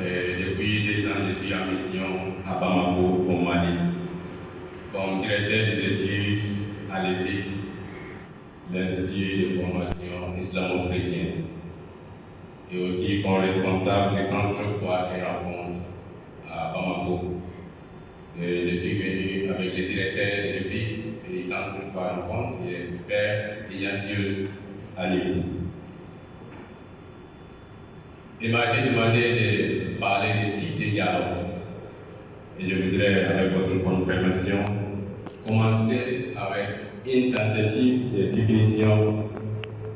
Depuis 2 ans, je suis en mission à Bamako, au Mali, comme directeur des études à l'EFIC, l'Institut de formation islamo-chrétienne, et aussi comme responsable du Centre Foi et Rencontre à Bamako. Je suis venu avec le directeur de l'EFIC et du Centre Foi et Rencontre, et le père Ignatius Alibou. Il m'a été demandé de parler des types de dialogue. Et je voudrais, avec votre permission, commencer avec une tentative de définition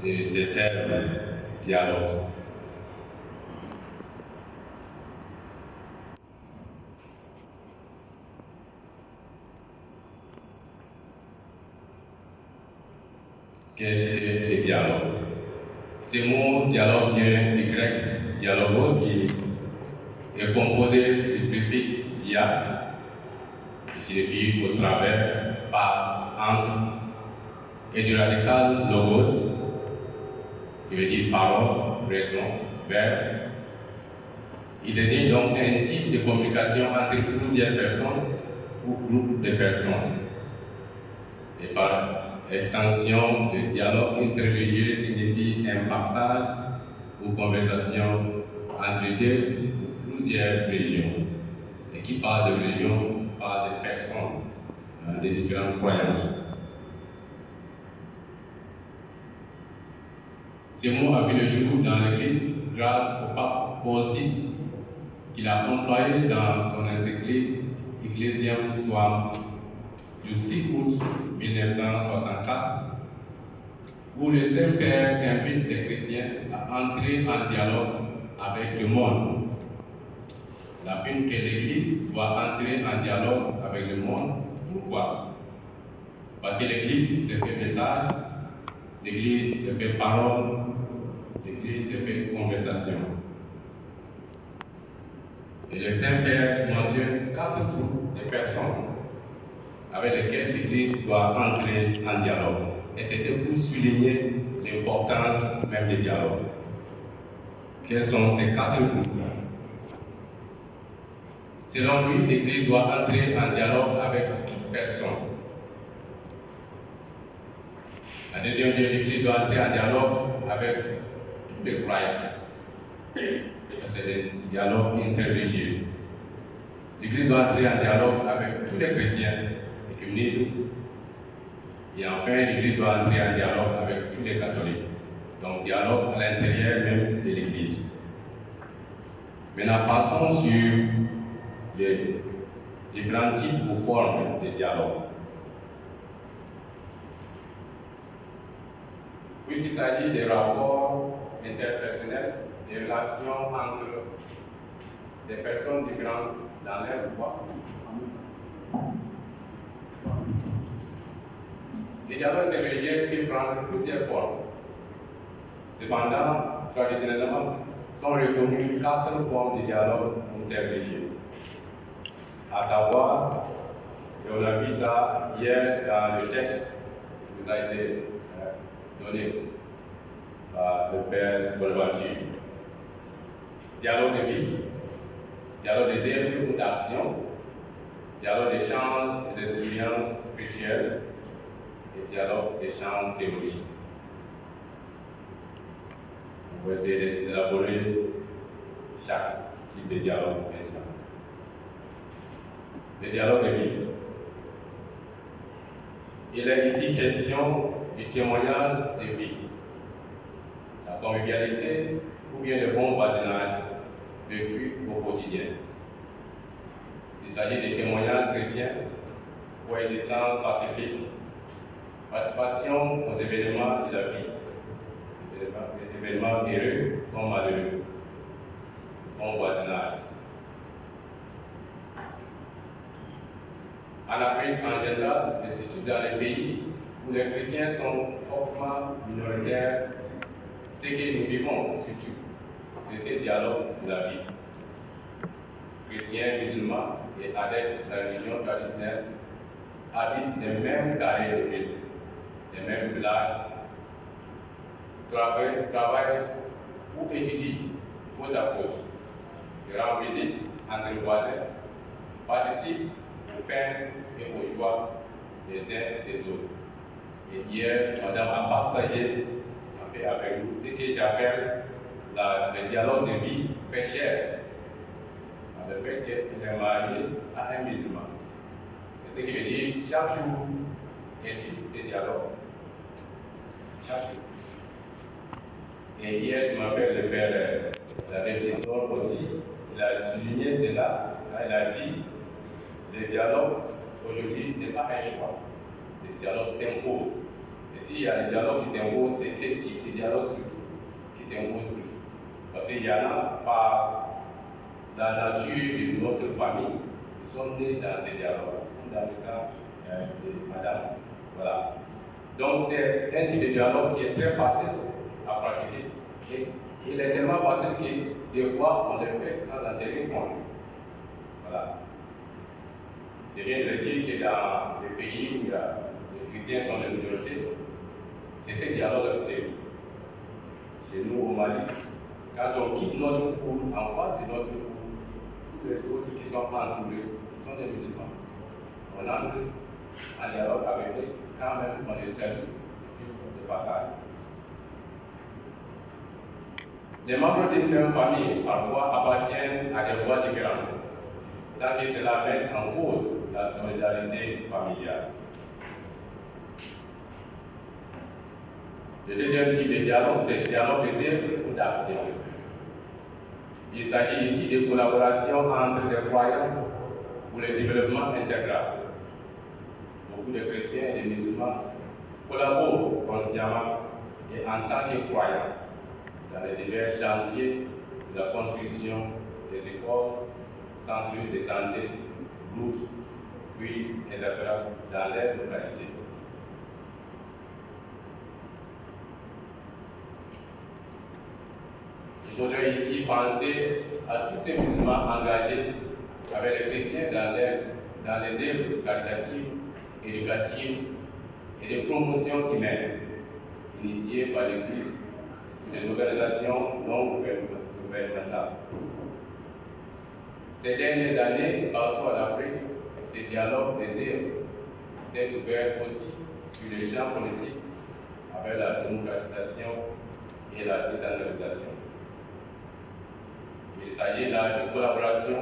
de ce terme dialogue. Qu'est-ce que le dialogue? Ce mot dialogue vient du grec dialogos, qui est composé du préfixe dia, qui signifie au travers, par, entre, et du radical logos, qui veut dire parole, raison, verbe. Il désigne donc un type de communication entre plusieurs personnes ou groupes de personnes. Et par extension, le dialogue interreligieux signifie un partage ou conversation entre deux ou plusieurs religions. Et qui parle de religion parle de personnes, de différentes croyances. Ce mot a vu le jour dans l'Église grâce au pape Paul VI, qui l'a employé dans son encyclique Ecclesiam Suam du 6 août 1964, où le Saint-Père invite les chrétiens à entrer en dialogue avec le monde. Il affirme que l'Église doit entrer en dialogue avec le monde. Pourquoi? Parce que l'Église se fait message, l'Église se fait parole, l'Église se fait conversation. Et le Saint-Père mentionne 4 groupes de personnes avec lesquelles l'Église doit entrer en dialogue. Et c'était pour souligner l'importance même des dialogues. Quels sont ces 4 groupes? Selon lui, l'Église doit entrer en dialogue avec toute personne. La deuxième lieu, l'Église doit entrer en dialogue avec tous les croyants. C'est le dialogue interreligieux. L'Église doit entrer en dialogue avec tous les chrétiens, l'écuménisme. Et enfin, l'Église doit entrer en dialogue avec tous les catholiques. Donc, dialogue à l'intérieur même de l'Église. Maintenant, passons sur les différents types ou formes de dialogue. Puisqu'il s'agit des rapports interpersonnels, des relations entre des personnes différentes dans leur foi, les dialogues interreligieux peuvent prendre plusieurs formes. Cependant, traditionnellement, sont reconnues 4 formes de dialogue interreligieux. À savoir, et on a vu ça hier dans le texte qui nous a été donné par le Père Bonaventure. Dialogue de vie, dialogue des œuvres ou d'actions, dialogue d'échange des expériences spirituelles et dialogue d'échange théologique. On va essayer d'élaborer chaque type de dialogue maintenant. Le dialogue de vie. Il est ici question du témoignage de vie, la convivialité ou bien le bon voisinage vécu au quotidien. Il s'agit de témoignages chrétiens, coexistence pacifique, participation aux événements de la vie, des événements heureux comme malheureux, bon voisinage. En Afrique en général, et surtout dans les pays où les chrétiens sont fortement minoritaires, ce que nous vivons surtout, c'est ce dialogue de la vie. Chrétiens, musulmans et adeptes de la religion traditionnelle habitent les mêmes carrés de ville, les mêmes villages, travaillent ou étudient côte à côte. se rend visite entre les voisins, participe aux peines et aux joies des uns et des autres. Et hier, Madame a partagé avec nous ce que j'appelle le dialogue de vie fait cher. Le fait qu'elle est mariée à un musulman. Et ce qui veut dire chaque jour, elle vit ces dialogues. Chaque jour. Et hier, je m'appelle le père David aussi, il a souligné cela quand il a dit le dialogue aujourd'hui n'est pas un choix. Le dialogue s'impose. Et s'il y a des dialogues qui s'imposent, c'est ce type de dialogue surtout qui s'impose plus. Parce qu'il y en a par la nature de notre famille, nous sommes nés dans ces dialogues, comme dans le cas de Madame. Voilà. Donc c'est un type de dialogue qui est très facile à pratiquer. Et il est tellement facile que des fois on le fait sans en tenir compte. Voilà. Je viens de dire que dans les pays où les chrétiens sont des minorités, c'est ce dialogue que c'est. Chez nous au Mali, quand on quitte notre cour, en face de notre cour, tous les autres qui sont entourés sont des musulmans. On entre en dialogue avec eux, quand même on les salue juste de passage. Les membres d'une même famille parfois appartiennent à des voies différentes, sans que cela mette en cause la solidarité familiale. Le deuxième type de dialogue, c'est le dialogue des œuvres ou d'action. Il s'agit ici de collaboration entre les croyants pour le développement intégral. Beaucoup de chrétiens et de musulmans collaborent consciemment et en tant que croyants dans les divers chantiers de la construction des écoles, centres de santé, routes, puis etc. dans les localités. Je voudrais ici penser à tous ces musulmans engagés avec les chrétiens dans les œuvres caritatives, éducatives et de promotion humaine, initiées par l'Église et les organisations non gouvernementales. Ces dernières années, partout en Afrique, ce dialogue des œuvres s'est ouvert aussi sur les champs politiques avec la démocratisation et la décentralisation. Il s'agit là de collaboration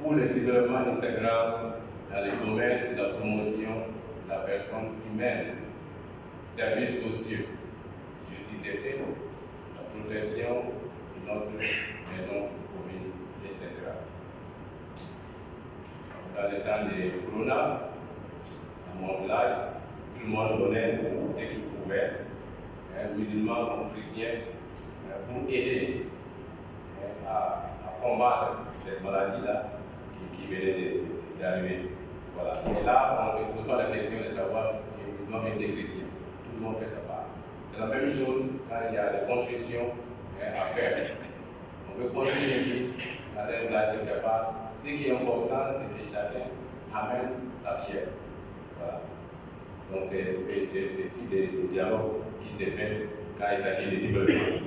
pour le développement intégral dans les domaines de la promotion de la personne humaine, services sociaux, justice et paix, la protection de notre maison commune, etc. Dans le temps de Corona, dans mon village, tout le monde donnait ce qu'il pouvait, musulmans comme chrétiens, pour aider à combattre cette maladie-là qui venait d'arriver. Voilà. Et là, on ne se pose pas la question de savoir que les musulmans étaient chrétiens. Tout le monde fait sa part. C'est la même chose quand il y a des constructions à faire. On peut construire une église dans un village quelque part. Ce qui est important, c'est que chacun amène sa pierre. Voilà. Donc c'est ce type de dialogue qui s'est fait quand il s'agit de développement.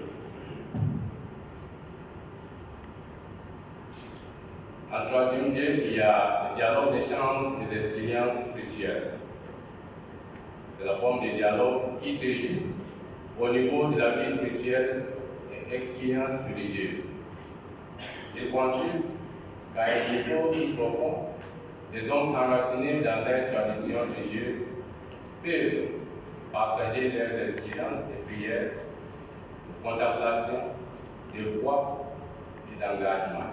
En troisième lieu, il y a le dialogue d'échange des expériences spirituelles. C'est la forme de dialogue qui se joue au niveau de la vie spirituelle et expérience religieuse. Il consiste qu'à un niveau plus profond, les hommes enracinés dans leurs traditions religieuses peuvent partager leurs expériences de prière, de contemplation, de foi et d'engagement.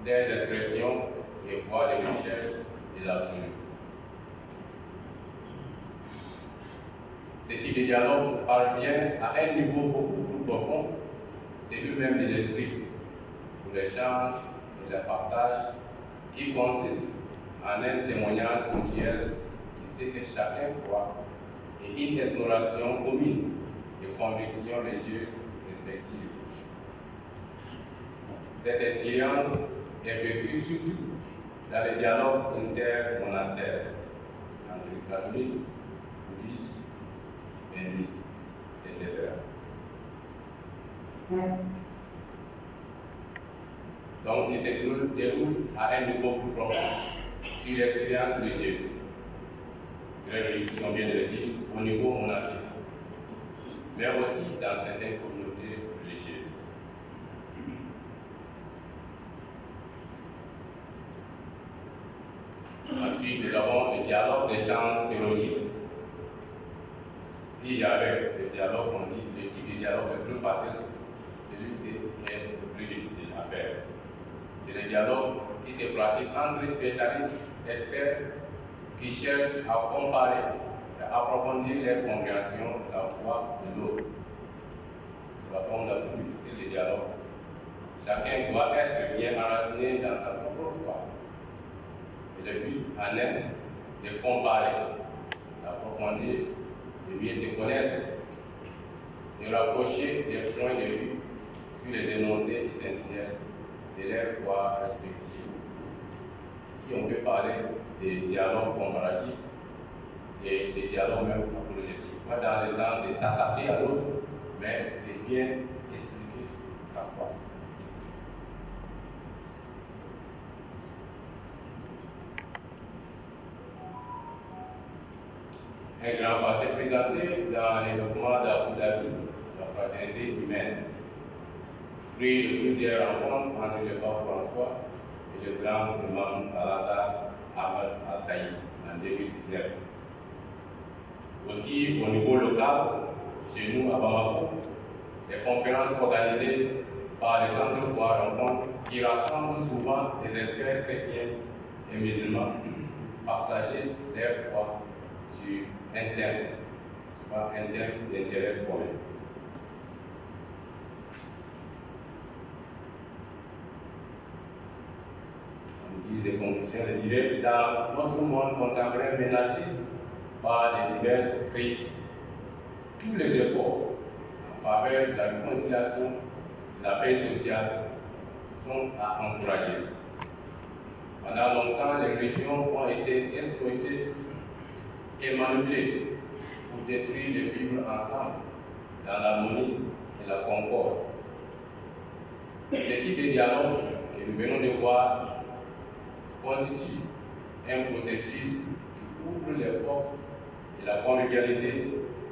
Des expressions et voies de recherche de l'absolu. Ce type de dialogue parvient à un niveau beaucoup plus profond, c'est lui-même de l'esprit, pour l'échange et le partage, qui consiste en un témoignage mutuel de ce que chacun croit et une exploration commune de convictions religieuses respectives. Cette expérience est vécue surtout dans les dialogues intermonastères entre catholiques, bouddhistes, hindouistes, etc. Donc, il se déroule à un niveau plus profond sur l'expérience religieuse. Très réussi, on vient de le dire, au niveau monastique, mais aussi dans certaines communautés religieuses. Ensuite, nous avons le dialogue des sciences théologiques. S'il y avait le dialogue, on dit le type de dialogue le plus facile, celui-ci est le plus difficile à faire. C'est le dialogue qui se pratique entre spécialistes, experts, qui cherchent à comparer et approfondir leur compréhension de la foi de l'autre. C'est la forme la plus difficile du dialogue. Chacun doit être bien enraciné dans sa propre foi. Et le but en est de comparer, d'approfondir, de mieux se connaître, de rapprocher des points de vue sur les énoncés essentiels de leur foi respective. Si on peut parler des dialogues comparatifs et des dialogues même apologétiques, pas dans le sens de s'attaquer à l'autre, mais de bien expliquer sa foi. Un grand passé présenté dans les documents d'Abu Dhabi, la fraternité humaine, fruit de plusieurs rencontres entre le pape François et le grand imam Al-Azhar Ahmad Al-Taïb en 2019. Aussi, au niveau local, chez nous à Bamako, des conférences organisées par les centres foires rencontres qui rassemblent souvent des experts chrétiens et musulmans partager leur foi sur un thème d'intérêt commun. On dit des conclusions, je dirais, dans notre monde contemporain menacé par les diverses crises, tous les efforts en faveur de la réconciliation, de la paix sociale sont à encourager. Pendant longtemps, les régions ont été exploitées et manipulées pour détruire le vivre ensemble dans l'harmonie et la concorde. Ce type de dialogue que nous venons de voir constitue un processus qui ouvre les portes de la convivialité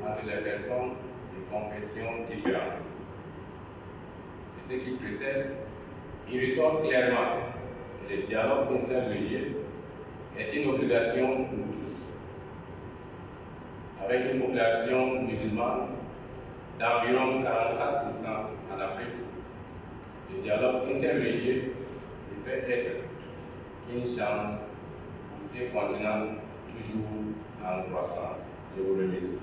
entre les personnes de confessions différentes. Et ce qui précède, il ressort clairement que le dialogue interreligieux est une obligation pour tous. Avec une population musulmane d'environ 44% en Afrique, le dialogue interreligieux ne peut être qu'une chance pour ce continent toujours en croissance. Je vous remercie.